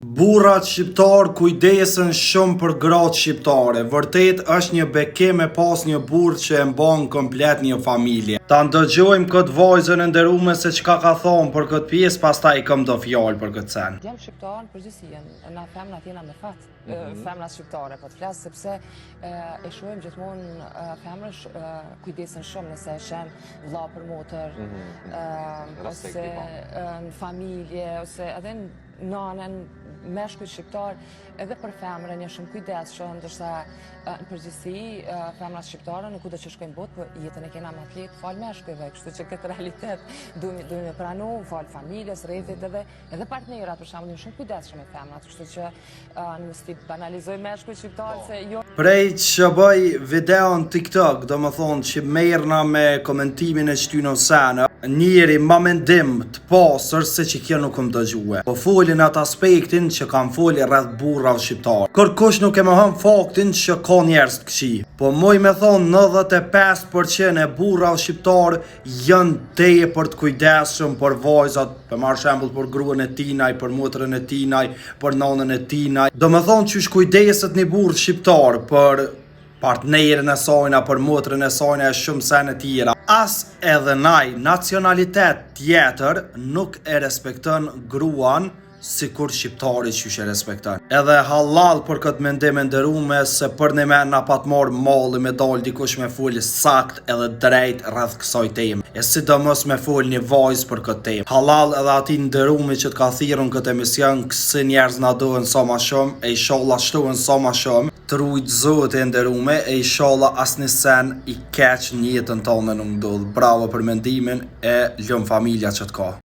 Burrat shqiptar kujdesen shumë për gratë shqiptare. Vërtet është një bekim me pas një burr që e mban komplet një familje. Ta ndëgjojmë këtë vajzën e nderuame se çka ka thonë për këtë pjesë, pastaj kam do fjalë për këtë sen. Jam shqiptar në përgjithësi, na femrat jena me fat, femrat shqiptare po të flas sepse e shohim gjithmonë femrat kujdesen shumë nëse e shen vëlla për motër, ose në familje, ose edhe nanën, meshkuj shqiptar, edhe për femrën janë shumë kujdesshëm, ndërsa në përgjithësi femrat shqiptare në kudo që shkojnë botë, po jetën e kena më të lehtë fal meshkujve, kështu që këtë realitet duhem e pranu, fal familjes, rrethit edhe partnerat për shembull janë shumë kujdesshëm me femrat, kështu që mos ti banalizoj meshkujt shqiptar se jo. Prej që bëj video në TikTok, do më thonë që merrna me komentimin e qytynë sen, njeri ma mendim të pasër se që kjo nuk më dëgjue. Po folin atë aspektin që kam foli rreth burrave shqiptar. Kërkush nuk e më hën faktin që ka njerëz të këqij. Po moj me thonë 95% e burrave shqiptar janë tepër të kujdesshëm për vajzat, për shembull për gruan e tinaj, për motrën e tinaj, për nanën e tinaj. Do më thonë që kujdeset një burr shqiptar për partnerën e sajna, për motrën e sajna e shumë sene tjera. As edhe naj nacionalitet tjetër nuk e respekton gruan si kur shqiptari që e respekton. Edhe halal për këtë mendim e nderuame se për një men na pat marë malli me dal dikush me folë sakt edhe drejt rreth kësaj temë. E sidomos me folë një vajzë për këtë temë. Halal edhe ati nderuami që të ka thirrën këtë emision, kësi njerëz na duhen sa ma shumë, e inshallah shtohen sa ma shumë. Të rujt Zoti e nderuame, e inshallah asnjë sen i keq në jetën tonë nuk ndodh. Bravo për mendimin e lëm familja që të ka.